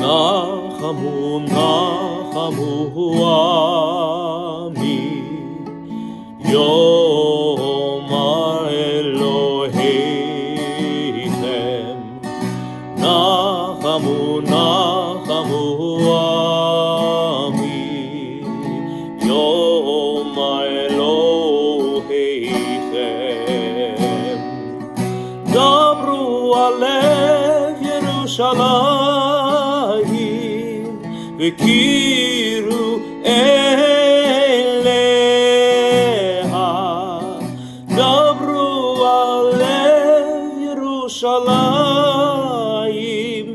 Nachamu, Nachamu Ami, Yomar Elohechem. Nachamu, Nachamu Ami, Yomar Elohechem. Dabru alev Yerushalayim, V'kiru eleha. Dabru alev Yerushalayim,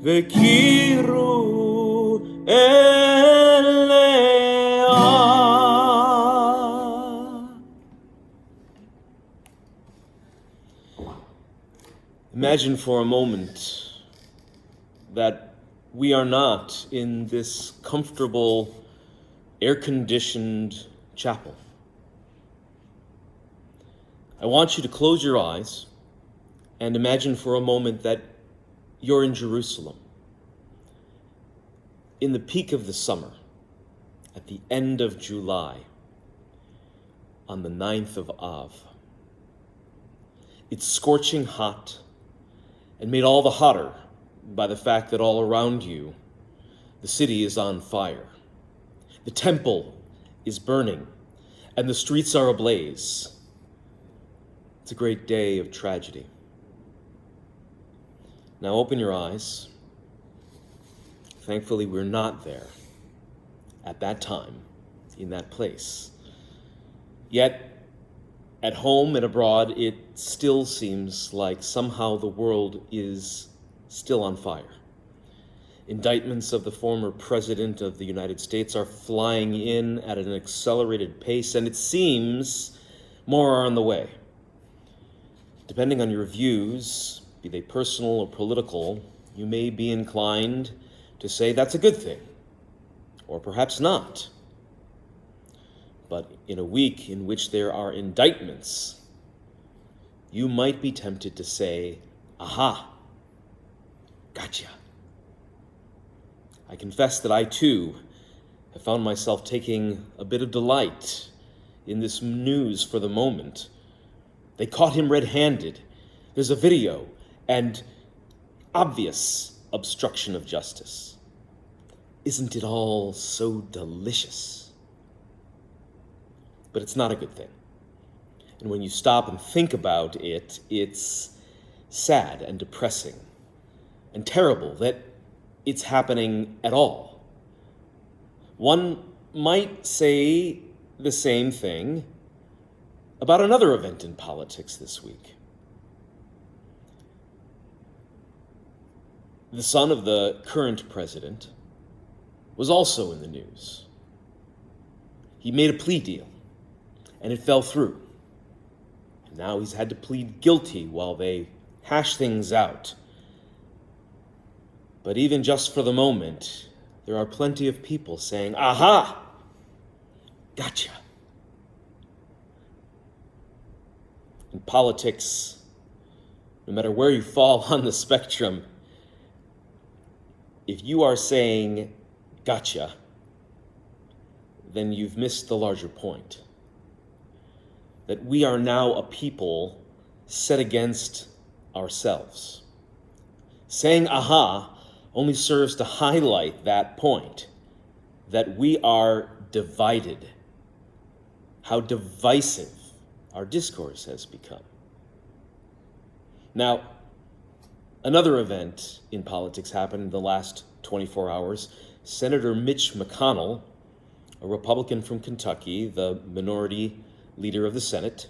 V'kiru eleha. Imagine for a moment that we are not in this comfortable, air-conditioned chapel. I want you to close your eyes and imagine for a moment that you're in Jerusalem, in the peak of the summer, at the end of July, on the 9th of Av. It's scorching hot, and made all the hotter by the fact that all around you, the city is on fire. The temple is burning, and the streets are ablaze. It's a great day of tragedy. Now open your eyes. Thankfully, we're not there at that time, in that place. Yet, at home and abroad, it still seems like somehow the world is still on fire. Indictments of the former president of the United States are flying in at an accelerated pace, and it seems more are on the way. Depending on your views, be they personal or political, you may be inclined to say that's a good thing, or perhaps not. But in a week in which there are indictments, you might be tempted to say, aha, gotcha. I confess that I too have found myself taking a bit of delight in this news for the moment. They caught him red-handed. There's a video and obvious obstruction of justice. Isn't it all so delicious? But it's not a good thing. And when you stop and think about it, it's sad and depressing and terrible that it's happening at all. One might say the same thing about another event in politics this week. The son of the current president was also in the news. He made a plea deal, and it fell through. And now he's had to plead guilty while they hash things out. But even just for the moment, there are plenty of people saying, aha, gotcha. In politics, no matter where you fall on the spectrum, if you are saying gotcha, then you've missed the larger point. That we are now a people set against ourselves. Saying aha only serves to highlight that point, that we are divided, how divisive our discourse has become. Now, another event in politics happened in the last 24 hours. Senator Mitch McConnell, a Republican from Kentucky, the minority leader of the Senate,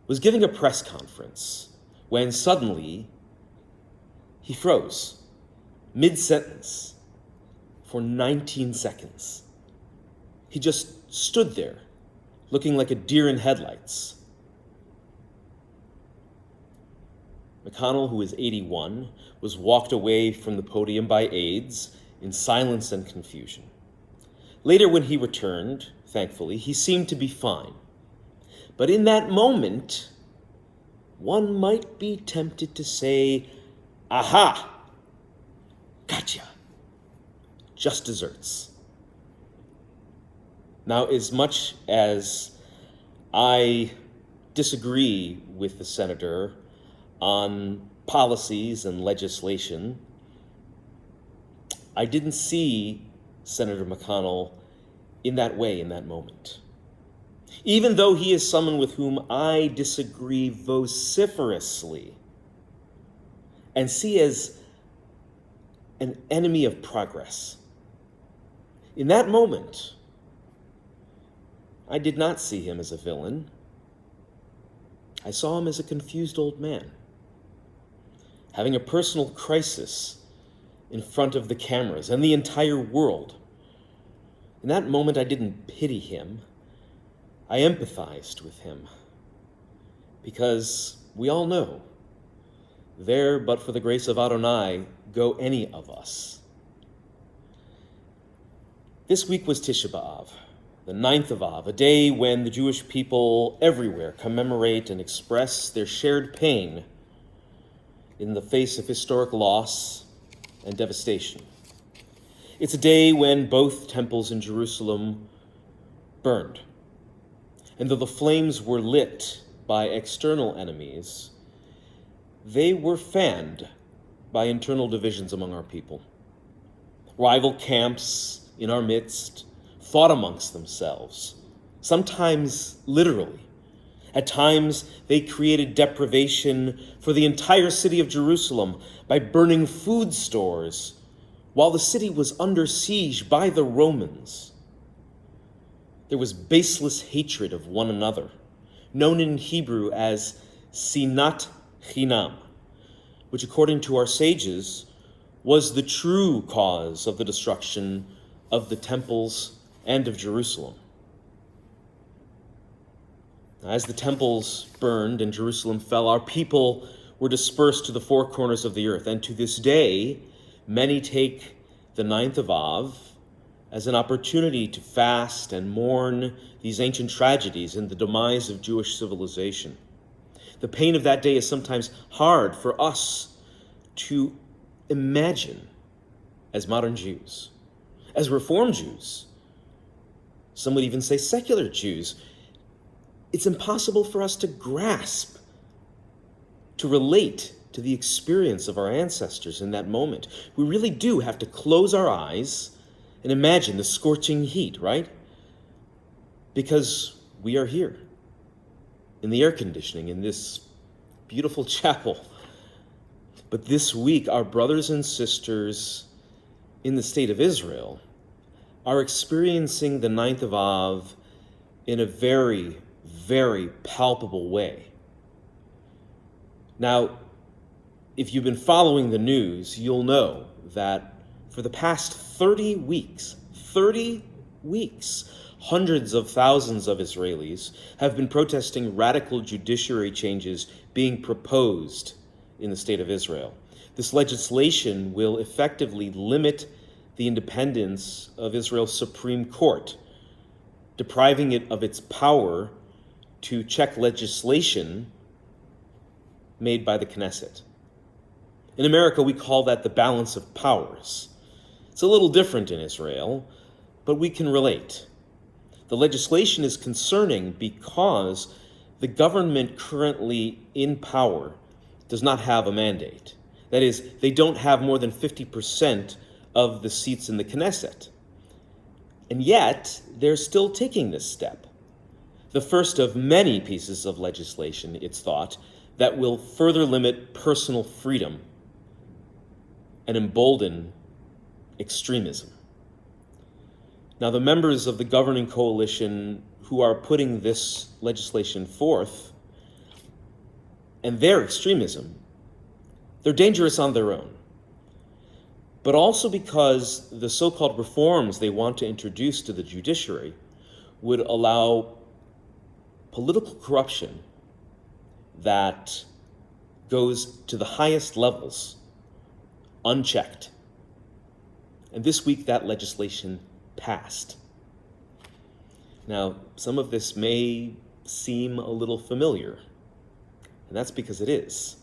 was giving a press conference when suddenly he froze mid-sentence for 19 seconds. He just stood there looking like a deer in headlights. McConnell, who is 81, was walked away from the podium by aides in silence and confusion. Later, when he returned, thankfully, he seemed to be fine. But in that moment, one might be tempted to say, aha, Gotcha. Just desserts. Now, as much as I disagree with the senator on policies and legislation, I didn't see Senator McConnell in that way in that moment. Even though he is someone with whom I disagree vociferously and see as an enemy of progress. In that moment, I did not see him as a villain. I saw him as a confused old man, having a personal crisis in front of the cameras and the entire world. In that moment, I didn't pity him. I empathized with him, because we all know, there but for the grace of Adonai go any of us. This week was Tisha B'Av, the 9th of Av, a day when the Jewish people everywhere commemorate and express their shared pain in the face of historic loss and devastation. It's a day when both temples in Jerusalem burned. And though the flames were lit by external enemies, they were fanned by internal divisions among our people. Rival camps in our midst fought amongst themselves, sometimes literally. At times, they created deprivation for the entire city of Jerusalem by burning food stores while the city was under siege by the Romans. There was baseless hatred of one another, known in Hebrew as sinat chinam, which according to our sages was the true cause of the destruction of the temples and of Jerusalem. As the temples burned and Jerusalem fell, our people were dispersed to the four corners of the earth, and to this day, many take the 9th of Av as an opportunity to fast and mourn these ancient tragedies and the demise of Jewish civilization. The pain of that day is sometimes hard for us to imagine as modern Jews, as Reformed Jews. Some would even say secular Jews. It's impossible for us to grasp, to relate to the experience of our ancestors in that moment. We really do have to close our eyes and imagine the scorching heat, right? Because we are here in the air conditioning in this beautiful chapel. But this week, our brothers and sisters in the state of Israel are experiencing the 9th of Av in a very, very palpable way. Now, if you've been following the news, you'll know that for the past 30 weeks, hundreds of thousands of Israelis have been protesting radical judiciary changes being proposed in the state of Israel. This legislation will effectively limit the independence of Israel's Supreme Court, depriving it of its power to check legislation made by the Knesset. In America, we call that the balance of powers. It's a little different in Israel, but we can relate. The legislation is concerning because the government currently in power does not have a mandate. That is, they don't have more than 50% of the seats in the Knesset. And yet, they're still taking this step. The first of many pieces of legislation, it's thought, that will further limit personal freedom and embolden extremism. Now, the members of the governing coalition who are putting this legislation forth and their extremism, they're dangerous on their own, but also because the so-called reforms they want to introduce to the judiciary would allow political corruption that goes to the highest levels unchecked. And this week that legislation passed. Now, some of this may seem a little familiar, and that's because it is.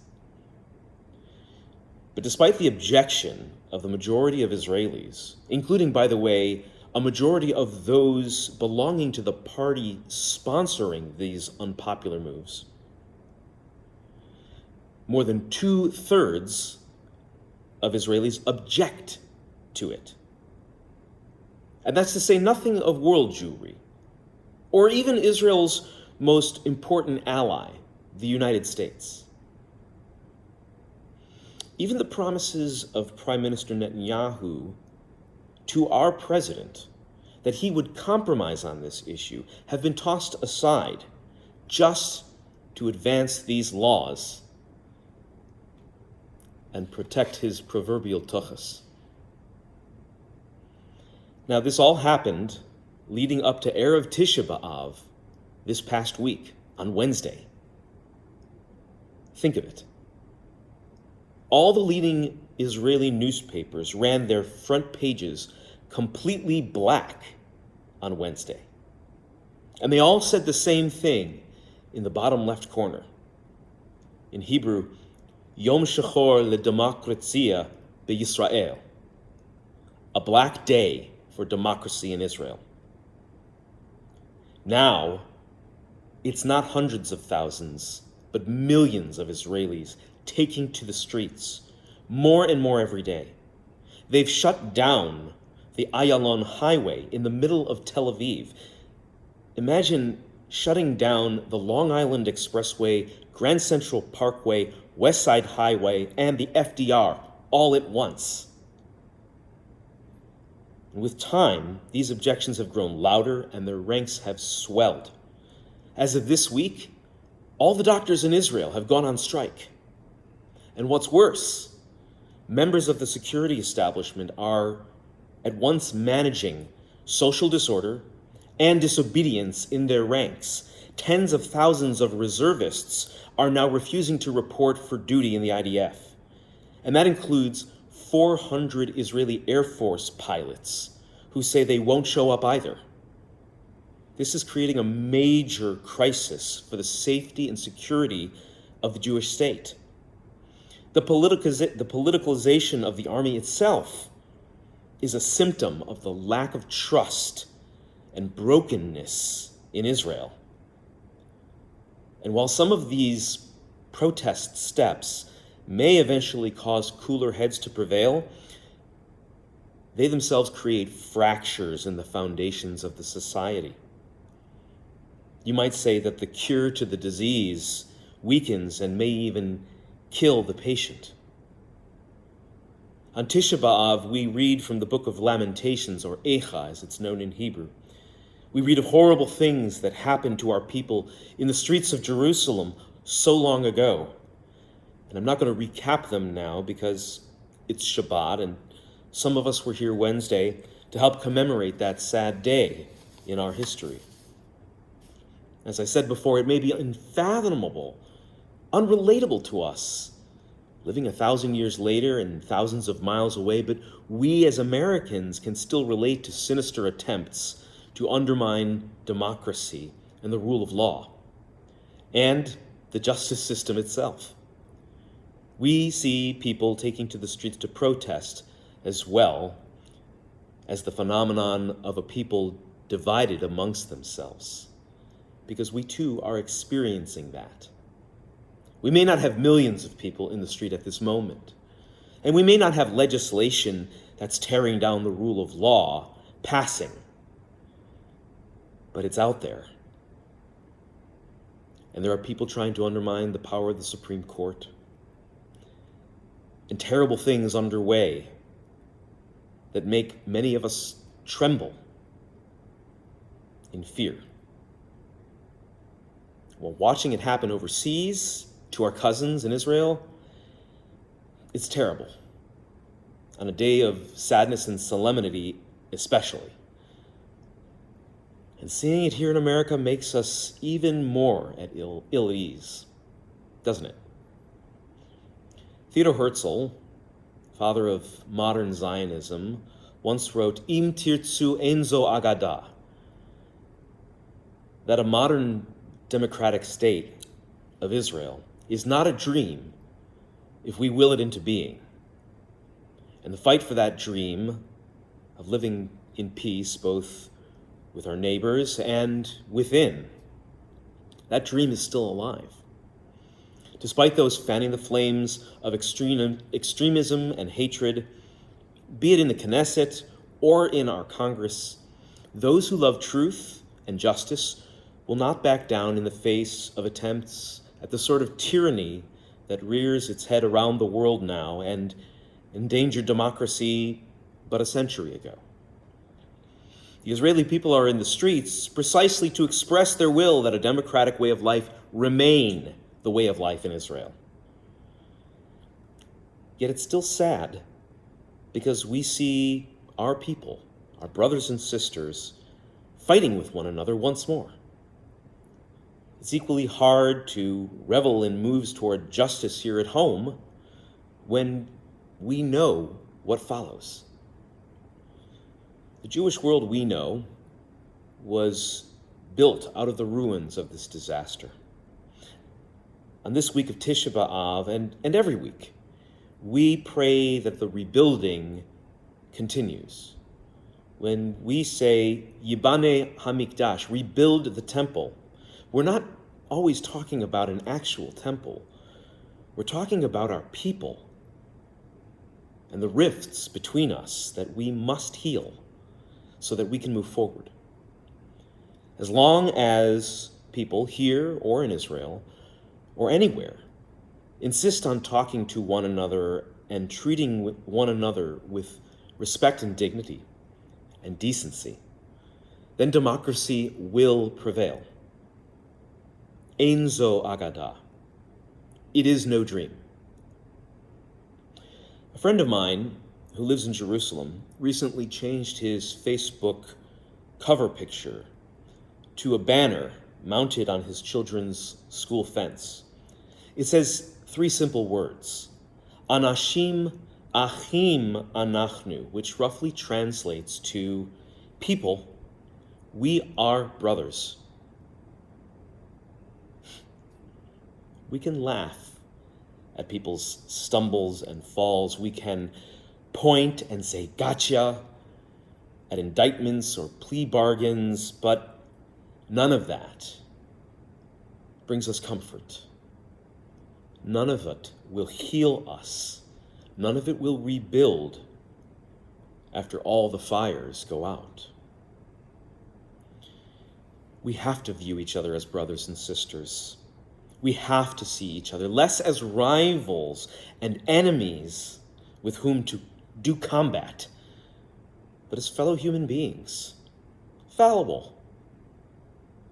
But despite the objection of the majority of Israelis, including, by the way, a majority of those belonging to the party sponsoring these unpopular moves, more than 2/3 of Israelis object to it. And that's to say nothing of world Jewry, or even Israel's most important ally, the United States. Even the promises of Prime Minister Netanyahu to our president that he would compromise on this issue have been tossed aside just to advance these laws and protect his proverbial tuchus. Now, this all happened leading up to Erev Tisha B'Av this past week, on Wednesday. Think of it. All the leading Israeli newspapers ran their front pages completely black on Wednesday. And they all said the same thing in the bottom left corner. In Hebrew, Yom Shachor LeDemokratsia BeYisrael, a black day for democracy in Israel. Now, it's not hundreds of thousands, but millions of Israelis taking to the streets, more and more every day. They've shut down the Ayalon Highway in the middle of Tel Aviv. Imagine shutting down the Long Island Expressway, Grand Central Parkway, West Side Highway, and the FDR all at once. And with time, these objections have grown louder and their ranks have swelled. As of this week, all the doctors in Israel have gone on strike. And what's worse, members of the security establishment are at once managing social disorder and disobedience in their ranks. Tens of thousands of reservists are now refusing to report for duty in the IDF. And that includes 400 Israeli Air Force pilots who say they won't show up either. This is creating a major crisis for the safety and security of the Jewish state. The politicalization of the army itself is a symptom of the lack of trust and brokenness in Israel. And while some of these protest steps may eventually cause cooler heads to prevail, they themselves create fractures in the foundations of the society. You might say that the cure to the disease weakens and may even kill the patient. On Tisha B'Av, we read from the book of Lamentations, or Eicha, as it's known in Hebrew. We read of horrible things that happened to our people in the streets of Jerusalem so long ago. And I'm not going to recap them now because it's Shabbat, and some of us were here Wednesday to help commemorate that sad day in our history. As I said before, it may be unfathomable, unrelatable to us, living 1,000 years later and thousands of miles away, but we as Americans can still relate to sinister attempts to undermine democracy and the rule of law, and the justice system itself. We see people taking to the streets to protest as well as the phenomenon of a people divided amongst themselves, because we too are experiencing that. We may not have millions of people in the street at this moment, and we may not have legislation that's tearing down the rule of law passing, but it's out there. And there are people trying to undermine the power of the Supreme Court, and terrible things underway that make many of us tremble in fear. Well, watching it happen overseas to our cousins in Israel, it's terrible. On a day of sadness and solemnity, especially. And seeing it here in America makes us even more at ill ease, doesn't it? Theodor Herzl, father of modern Zionism, once wrote, Im tirtzu enzo agada, that a modern democratic state of Israel is not a dream if we will it into being. And the fight for that dream of living in peace, both with our neighbors and within, that dream is still alive. Despite those fanning the flames of extremism and hatred, be it in the Knesset or in our Congress, those who love truth and justice will not back down in the face of attempts at the sort of tyranny that rears its head around the world now and endangered democracy but a century ago. The Israeli people are in the streets precisely to express their will that a democratic way of life remain the way of life in Israel. Yet it's still sad because we see our people, our brothers and sisters, fighting with one another once more. It's equally hard to revel in moves toward justice here at home when we know what follows. The Jewish world we know was built out of the ruins of this disaster. On this week of Tisha B'Av, and every week, we pray that the rebuilding continues. When we say, Yibane HaMikdash, rebuild the temple, we're not always talking about an actual temple. We're talking about our people and the rifts between us that we must heal so that we can move forward. As long as people here or in Israel or anywhere insist on talking to one another and treating one another with respect and dignity and decency, then democracy will prevail. Ein zo agada. It is no dream. A friend of mine who lives in Jerusalem recently changed his Facebook cover picture to a banner mounted on his children's school fence. It says 3 simple words, Anashim Achim Anachnu, which roughly translates to people, we are brothers. We can laugh at people's stumbles and falls. We can point and say gotcha at indictments or plea bargains, but none of that brings us comfort. None of it will heal us. None of it will rebuild after all the fires go out. We have to view each other as brothers and sisters. We have to see each other less as rivals and enemies with whom to do combat, but as fellow human beings, fallible,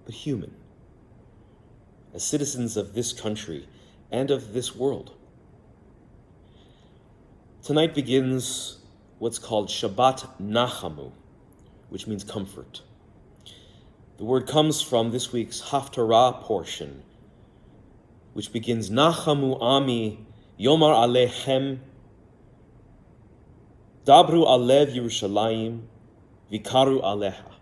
but human, as citizens of this country and of this world. Tonight begins what's called Shabbat Nachamu, which means comfort. The word comes from this week's Haftarah portion, which begins, Nachamu Ami Yomar Alechem Dabru Alev Yerushalayim Vikaru Aleha.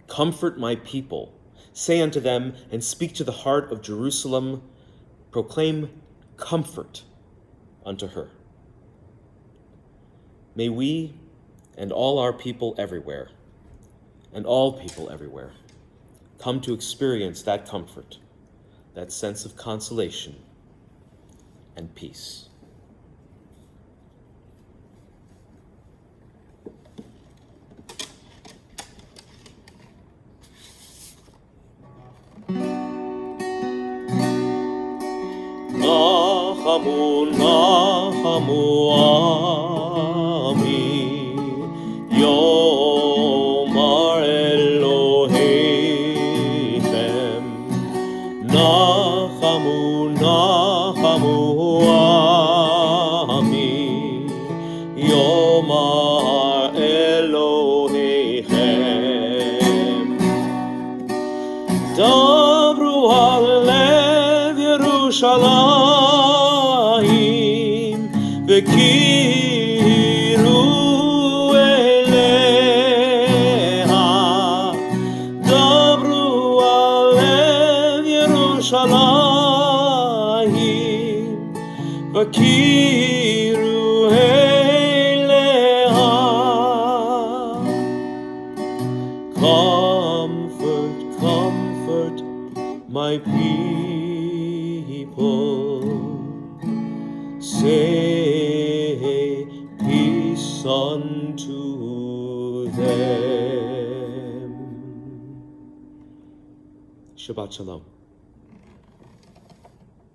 Comfort my people, say unto them, and speak to the heart of Jerusalem, proclaim comfort unto her. May we and all our people everywhere, and all people everywhere, come to experience that comfort, that sense of consolation and peace. Nachamu, Nachamu Ami, Yomar Elohechem. Nachamu, Nachamu Ami, Yomar Elohechem. Dabru Alev Yerushalayim Vekiru Eleha. Dabru Alev Yerushalayim Vekiru Eleha. Comfort, comfort my people. Say peace unto them. Shabbat Shalom.